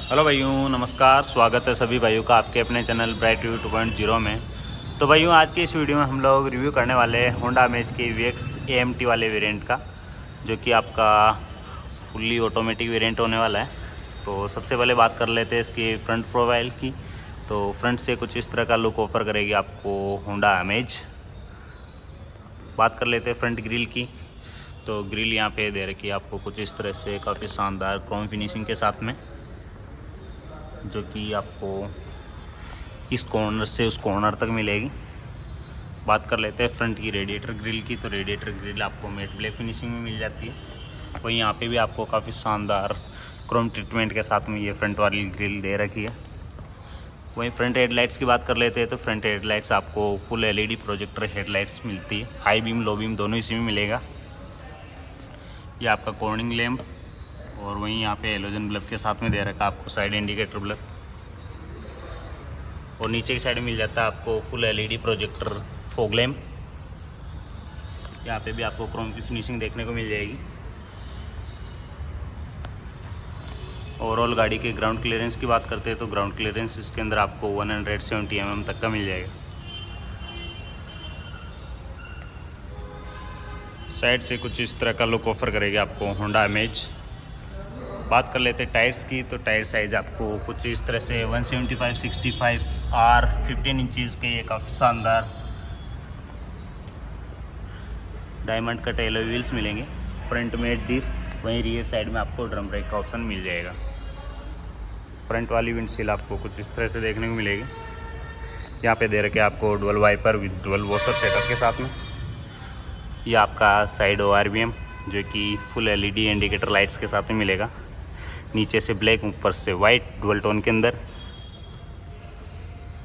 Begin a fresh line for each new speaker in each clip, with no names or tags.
Hello भाइयों, नमस्कार। स्वागत है सभी भाइयों का आपके अपने चैनल ब्राइट व्यू 2.0 में। तो भाइयों, आज की इस वीडियो में हम लोग रिव्यू करने वाले हैं होंडा अमेज के VX AMT वाले वेरिएंट का, जो कि आपका फुल्ली ऑटोमेटिक वेरिएंट होने वाला है। तो सबसे पहले बात कर लेते हैं इसकी फ्रंट प्रोफाइल की। तो फ्रंट से कुछ इस तरह का लुक ऑफर करेगी आपको होंडा अमेज। बात कर लेते हैं फ्रंट ग्रिल की। तो ग्रिल यहाँ पे दे रखी है आपको कुछ इस तरह से, काफ़ी शानदार क्रोम फिनिशिंग के साथ में, जो कि आपको इस कॉर्नर से उस कॉर्नर तक मिलेगी। बात कर लेते हैं फ्रंट की रेडिएटर ग्रिल की। तो रेडिएटर ग्रिल आपको मैट ब्लैक फिनिशिंग में मिल जाती है। वहीं यहाँ पे भी आपको काफ़ी शानदार क्रोम ट्रीटमेंट के साथ में ये फ्रंट वाली ग्रिल दे रखी है। वहीं फ्रंट हेडलाइट्स की बात कर लेते हैं। तो फ्रंट हेडलाइट्स आपको फुल LED प्रोजेक्टर हेडलाइट्स मिलती है। हाई बीम लो बीम दोनों इसी में मिलेगा। ये आपका कॉर्निंग लैम्प, और वहीं यहाँ पे हेलोजन बल्ब के साथ में दे रखा है आपको साइड इंडिकेटर बल्ब। और नीचे की साइड मिल जाता है आपको full LED projector fog lamp. यहाँ पे भी आपको क्रोम की फिनिशिंग देखने को मिल जाएगी। ओवरऑल गाड़ी के ग्राउंड क्लियरेंस की बात करते हैं तो ग्राउंड क्लियरेंस इसके अंदर आपको 170 mm तक का मिल जाएगा। साइड से कुछ इस तरह का लुक ऑफर करेगी आपको होंडा अमेज। बात कर लेते हैं टायर्स की। तो टायर साइज़ आपको कुछ इस तरह से 175/65 R 15 इंचज़ के ये काफ़ी शानदार डायमंड कट एलॉय व्हील्स मिलेंगे। फ्रंट में डिस्क, वहीं रियर साइड में आपको ड्रम ब्रेक का ऑप्शन मिल जाएगा। फ्रंट वाली विंडशील आपको कुछ इस तरह से देखने को मिलेगी। यहाँ पे दे रखे आपको dual wiper with dual washer setup के साथ में। ये आपका साइड ORVM, जो कि फुल LED इंडिकेटर लाइट्स के साथ में मिलेगा। नीचे से ब्लैक, ऊपर से वाइट डुअल टोन के अंदर।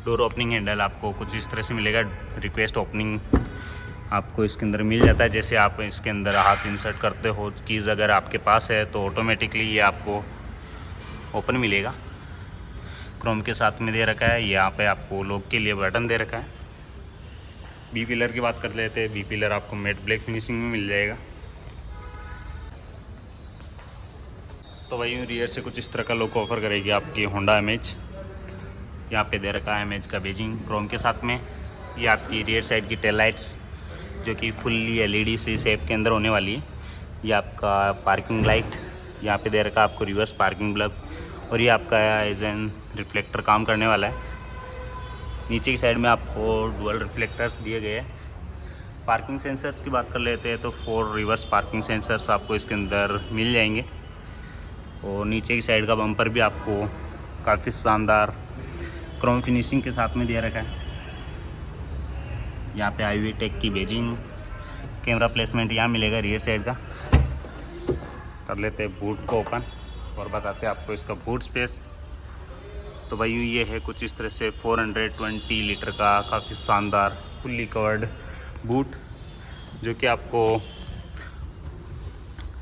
डोर ओपनिंग हैंडल आपको कुछ इस तरह से मिलेगा। रिक्वेस्ट ओपनिंग आपको इसके अंदर मिल जाता है। जैसे आप इसके अंदर हाथ इंसर्ट करते हो, कीज़ अगर आपके पास है तो ऑटोमेटिकली ये आपको ओपन मिलेगा। क्रोम के साथ में दे रखा है। यहाँ पे आपको लॉक के लिए बटन दे रखा है। बी पिलर की बात कर लेते हैं। बी पिलर आपको मैट ब्लैक फिनिशिंग में मिल जाएगा। तो वही रियर से कुछ इस तरह का लुक ऑफर करेगी आपकी होंडा अमेज। यहाँ पे दे रखा है अमेज का बेजिंग क्रोम के साथ में। ये आपकी रियर साइड की टेल लाइट्स, जो कि फुल्ली LED सी शेप के अंदर होने वाली है। ये आपका पार्किंग लाइट, यहाँ पे दे रखा है आपको रिवर्स पार्किंग बल्ब, और ये आपका एज एन रिफ्लेक्टर काम करने वाला है। नीचे की साइड में आपको डुअल रिफ्लेक्टर्स दिए गए हैं। पार्किंग सेंसर्स की बात कर लेते हैं तो 4 रिवर्स पार्किंग सेंसर्स आपको इसके अंदर मिल जाएंगे। और नीचे की साइड का बम्पर भी आपको काफ़ी शानदार क्रोम फिनिशिंग के साथ में दे रखा है। यहाँ पे IVY टेक की बेजिंग, कैमरा प्लेसमेंट यहाँ मिलेगा रियर साइड का। कर लेते हैं बूट को ओपन और बताते हैं आपको इसका बूट स्पेस। तो भाई ये है कुछ इस तरह से 420 लीटर का काफ़ी शानदार फुल्ली कवर्ड बूट, जो कि आपको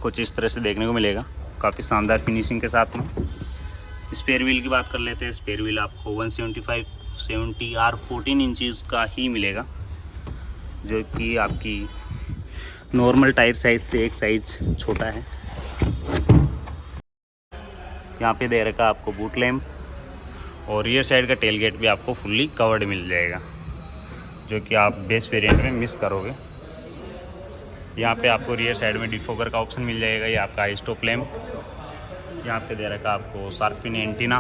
कुछ इस तरह से देखने को मिलेगा, काफ़ी शानदार फिनिशिंग के साथ में। स्पेयर व्हील की बात कर लेते हैं। स्पेयर व्हील आपको 175/70 R 14 इंचज़ का ही मिलेगा, जो कि आपकी नॉर्मल टायर साइज़ से एक साइज़ छोटा है। यहाँ पे दे रखा आपको बूट लैम्प, और रियर साइड का टेल गेट भी आपको फुल्ली कवर्ड मिल जाएगा, जो कि आप बेस वेरिएंट में मिस करोगे। यहाँ पे आपको रियर साइड में डिफोगर का ऑप्शन मिल जाएगा। ये आपका आई स्टॉप लैम्प। यहाँ पे दे रखा आपको shark fin antenna.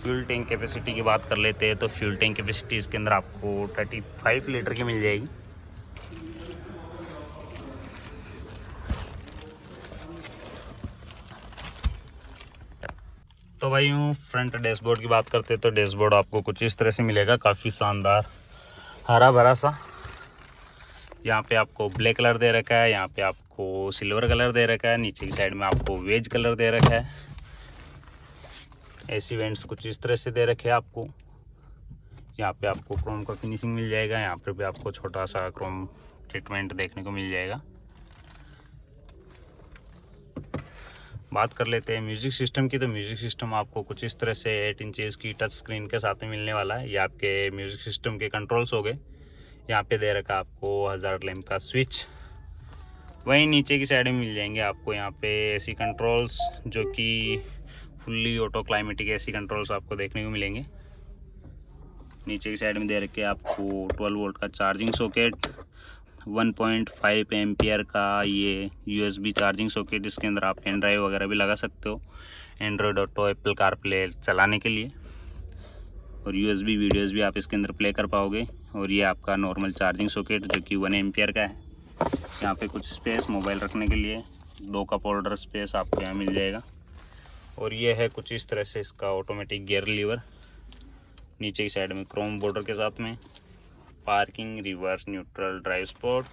Fuel tank capacity की बात कर लेते हैं तो फ्यूल टैंक कैपेसिटी इसके अंदर आपको 35 लीटर की मिल जाएगी। तो भाई यूँ फ्रंट डैशबोर्ड की बात करते हैं तो डैशबोर्ड आपको कुछ इस तरह से मिलेगा, काफ़ी शानदार हरा भरा सा। यहाँ पे आपको ब्लैक कलर दे रखा है, यहाँ पे आपको सिल्वर कलर दे रखा है, नीचे की साइड में आपको वेज कलर दे रखा है। एसी वेंट्स कुछ इस तरह से दे रखे हैं आपको। यहाँ पे आपको क्रोम का फिनिशिंग मिल जाएगा। यहाँ पे भी आपको छोटा सा क्रोम ट्रीटमेंट देखने को मिल जाएगा। बात कर लेते हैं म्यूज़िक सिस्टम की। तो म्यूज़िक सिस्टम आपको कुछ इस तरह से 8 इंचज़ की टच स्क्रीन के साथ में मिलने वाला है। ये आपके म्यूज़िक सिस्टम के कंट्रोल्स हो गए। यहाँ पे दे रखा आपको 1000 लैम्प का स्विच, वहीं नीचे की साइड में मिल जाएंगे आपको यहाँ पे एसी कंट्रोल्स, जो कि fully auto climatic AC controls आपको देखने को मिलेंगे। नीचे की साइड में दे रखे आपको 12 वोल्ट का चार्जिंग सॉकेट, 1.5 एम्पियर का ये USB चार्जिंग सॉकेट। इसके अंदर आप पेन ड्राइव वगैरह भी लगा सकते हो एंड्रॉयड ऑटो, एप्पल कारप्ले चलाने के लिए, और USB वीडियोस भी आप इसके अंदर प्ले कर पाओगे। और ये आपका नॉर्मल चार्जिंग सॉकेट जो कि 1 एम्पियर का है। यहाँ पे कुछ स्पेस मोबाइल रखने के लिए, 2 कप होल्डर स्पेस आपको यहाँ मिल जाएगा। और ये है कुछ इस तरह से इसका ऑटोमेटिक गियर लीवर, नीचे की साइड में क्रोम बॉर्डर के साथ में, parking, reverse, neutral, drive spot.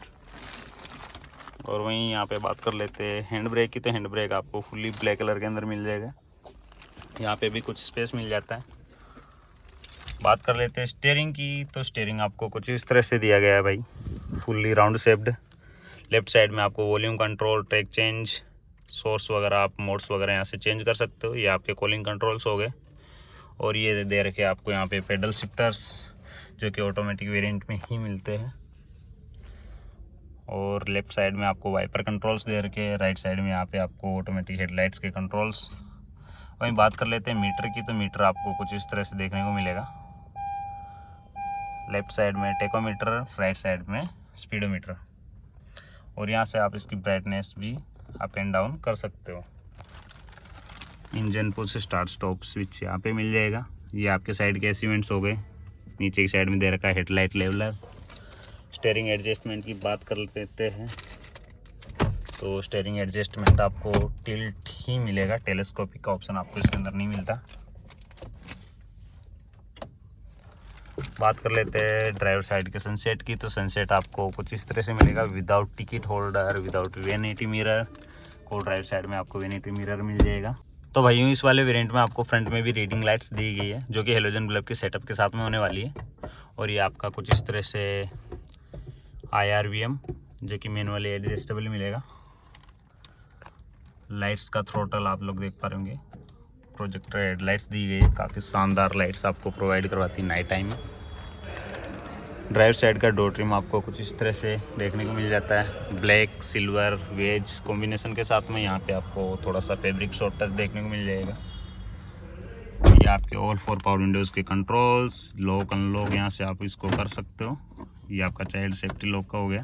और वहीं यहाँ पे बात कर लेते हैं हैंड ब्रेक की, तो हैंड ब्रेक आपको फुल्ली ब्लैक कलर के अंदर मिल जाएगा। यहाँ पे भी कुछ स्पेस मिल जाता है। बात कर लेते हैं स्टीयरिंग की, तो स्टीयरिंग आपको कुछ इस तरह से दिया गया है भाई, fully round shaped. Left side में आपको volume control, track change, source वगैरह, आप मोड्स वगैरह यहाँ से चेंज कर सकते हो। ये आपके कॉलिंग कंट्रोल्स हो गए। और ये दे रखे आपको यहाँ पे पेडल शिफ्टर्स, जो कि ऑटोमेटिक वेरिएंट में ही मिलते हैं। और लेफ्ट साइड में आपको वाइपर कंट्रोल्स दे रखे हैं। राइट साइड में यहाँ पे आपको ऑटोमेटिक हेडलाइट्स के कंट्रोल्स। वहीं बात कर लेते हैं मीटर की, तो मीटर आपको कुछ इस तरह से देखने को मिलेगा। लेफ्ट साइड में टेकोमीटर, राइट साइड में स्पीडोमीटर। और यहाँ से आप इसकी ब्राइटनेस भी अप एंड डाउन कर सकते हो। Engine push, start stop switch यहाँ पे मिल जाएगा। ये आपके साइड के एसिमेंट्स हो गए। नीचे की साइड में दे रखा है हेडलाइट लेवलर। स्टीयरिंग एडजस्टमेंट की बात कर लेते हैं, तो स्टीयरिंग एडजस्टमेंट आपको टिल्ट ही मिलेगा, टेलीस्कोपिक का ऑप्शन आपको इसके अंदर नहीं मिलता। बात कर लेते हैं ड्राइवर साइड के सनसेट की, तो सनसेट आपको कुछ इस तरह से मिलेगा, without ticket holder, without vanity mirror. को ड्राइवर साइड में आपको वैनिटी मिरर मिल जाएगा। तो भाइयों इस वाले वेरिएंट में आपको फ्रंट में भी रीडिंग लाइट्स दी गई है, जो कि हेलोजन बल्ब के सेटअप के साथ में होने वाली है। और ये आपका कुछ इस तरह से IRVM, जो कि मैनुअली एडजस्टेबल मिलेगा। लाइट्स का थ्रोटल आप लोग देख पा रहे होंगे। प्रोजेक्टर हेडलाइट्स दी गई है, काफ़ी शानदार लाइट्स आपको प्रोवाइड करवाती है नाइट टाइम में। ड्राइवर साइड का डोर ट्रिम आपको कुछ इस तरह से देखने को मिल जाता है, ब्लैक, सिल्वर, वेज कॉम्बिनेशन के साथ में। यहाँ पे आपको थोड़ा सा फैब्रिक शॉर्ट टच देखने को मिल जाएगा। ये आपके ऑल 4 पावर विंडोज़ के कंट्रोल्स, लॉक अनलॉक यहाँ से आप इसको कर सकते हो। ये आपका चाइल्ड सेफ्टी लॉक का हो गया।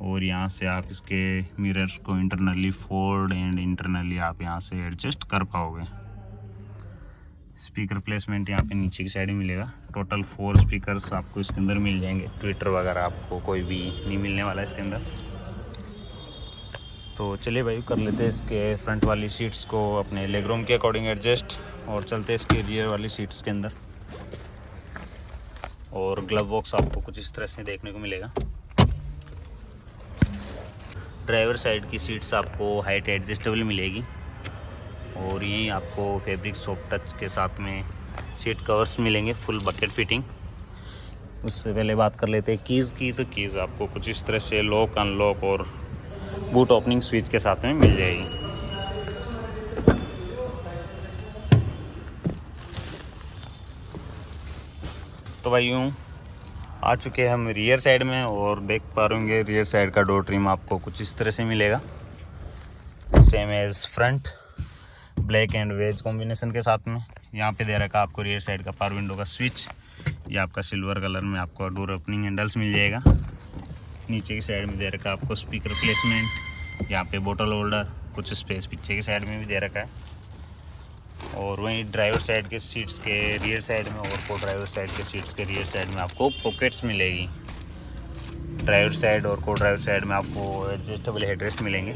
और यहाँ से आप इसके मिरर्स को इंटरनली फोल्ड एंड इंटरनली आप यहाँ से एडजस्ट कर पाओगे। स्पीकर प्लेसमेंट यहाँ पे नीचे की साइड में मिलेगा। टोटल 4 स्पीकर्स आपको इसके अंदर मिल जाएंगे। ट्विटर वगैरह आपको कोई भी नहीं मिलने वाला है इसके अंदर। तो चलिए भाई कर लेते हैं इसके फ्रंट वाली सीट्स को अपने लेग रूम के अकॉर्डिंग एडजस्ट, और चलते हैं इसके रियर वाली सीट्स के अंदर। और ग्लव बॉक्स आपको कुछ इस तरह से देखने को मिलेगा। ड्राइवर साइड की सीट्स आपको हाइट एडजस्टेबल मिलेगी। और यहीं आपको फैब्रिक सॉफ्ट टच के साथ में सीट कवर्स मिलेंगे, फुल बकेट फिटिंग। उससे पहले बात कर लेते हैं कीज़ की, तो कीज़ आपको कुछ इस तरह से लॉक अनलॉक और बूट ओपनिंग स्विच के साथ में मिल जाएगी। तो भाई यूँ आ चुके हैं हम रियर साइड में, और देख पा रहे होंगे रियर साइड का डोर ट्रिम आपको कुछ इस तरह से मिलेगा, same as front, black and beige combination के साथ में। यहाँ पे दे रखा आपको रियर साइड का पावर विंडो का स्विच। ये आपका सिल्वर कलर में आपको डोर ओपनिंग हैंडल्स मिल जाएगा। नीचे की साइड में दे रखा आपको स्पीकर प्लेसमेंट, यहाँ पे बोतल होल्डर, कुछ स्पेस पीछे की साइड में भी दे रखा है। और वहीं ड्राइवर साइड के सीट्स के रियर साइड में और को ड्राइवर साइड के सीट्स के रियर साइड में आपको पॉकेट्स मिलेगी। ड्राइवर साइड और को ड्राइवर साइड में आपको एडजस्टेबल हेडरेस्ट मिलेंगे।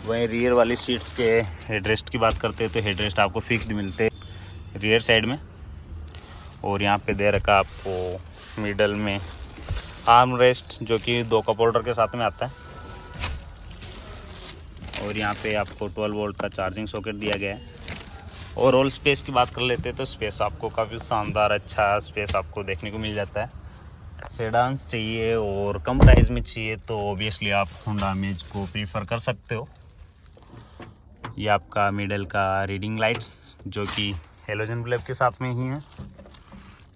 वहीं रियर वाली सीट्स के हेडरेस्ट की बात करते हैं, तो हेडरेस्ट आपको फिक्स्ड मिलते हैं रियर साइड में। और यहाँ पे दे रखा आपको मिडल में आर्म रेस्ट, जो कि 2 कप होल्डर के साथ में आता है। और यहाँ पे आपको 12 वोल्ट का चार्जिंग सॉकेट दिया गया है। ओवरऑल स्पेस की बात कर लेते हैं, तो स्पेस आपको काफ़ी शानदार अच्छा स्पेस आपको देखने को मिल जाता है। सेडान्स चाहिए और कम प्राइस में चाहिए तो ऑब्वियसली आप होंडा अमेज को प्रीफर कर सकते हो। ये आपका मिडल का रीडिंग लाइट्स, जो कि हेलोजन बल्ब के साथ में ही है।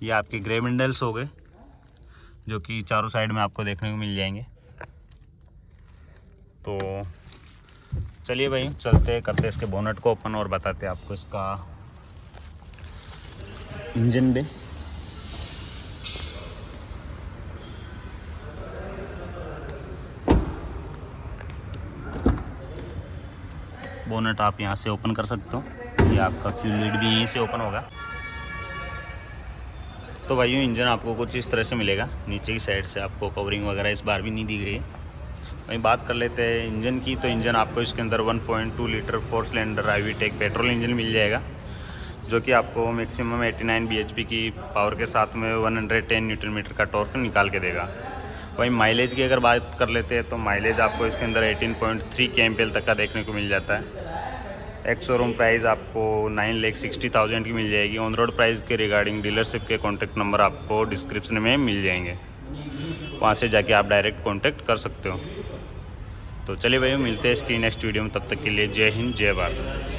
ये आपके ग्रे विंडल्स हो गए, जो कि चारों साइड में आपको देखने को मिल जाएंगे। तो चलिए भाई चलते करते इसके बोनट को ओपन और बताते आपको इसका इंजन भी। बोनट आप यहाँ से ओपन कर सकते हो, ये आपका फ्यूल लीड भी यहीं से ओपन होगा। तो भाइयों इंजन आपको कुछ इस तरह से मिलेगा, नीचे की साइड से आपको कवरिंग वगैरह इस बार भी नहीं दी गई है। वहीं बात कर लेते हैं इंजन की, तो इंजन आपको इसके अंदर 1.2 litre 4 cylinder IVTEC petrol engine मिल जाएगा, जो कि आपको मैक्सिमम 89 bhp की पावर के साथ में 110 न्यूटन मीटर का टॉर्क निकाल के देगा। वहीं माइलेज की अगर बात कर लेते हैं तो माइलेज आपको इसके अंदर 18.3 kmpl तक का देखने को मिल जाता है। एक्स शोरूम प्राइस आपको 9,60,000 की मिल जाएगी। ऑन रोड प्राइस के रिगार्डिंग डीलरशिप के कॉन्टैक्ट नंबर आपको डिस्क्रिप्शन में मिल जाएंगे, वहाँ से जाके आप डायरेक्ट कॉन्टैक्ट कर सकते हो। तो चलिए भैया मिलते हैं इसकी नेक्स्ट वीडियो में, तब तक के लिए जय हिंद जय भारत।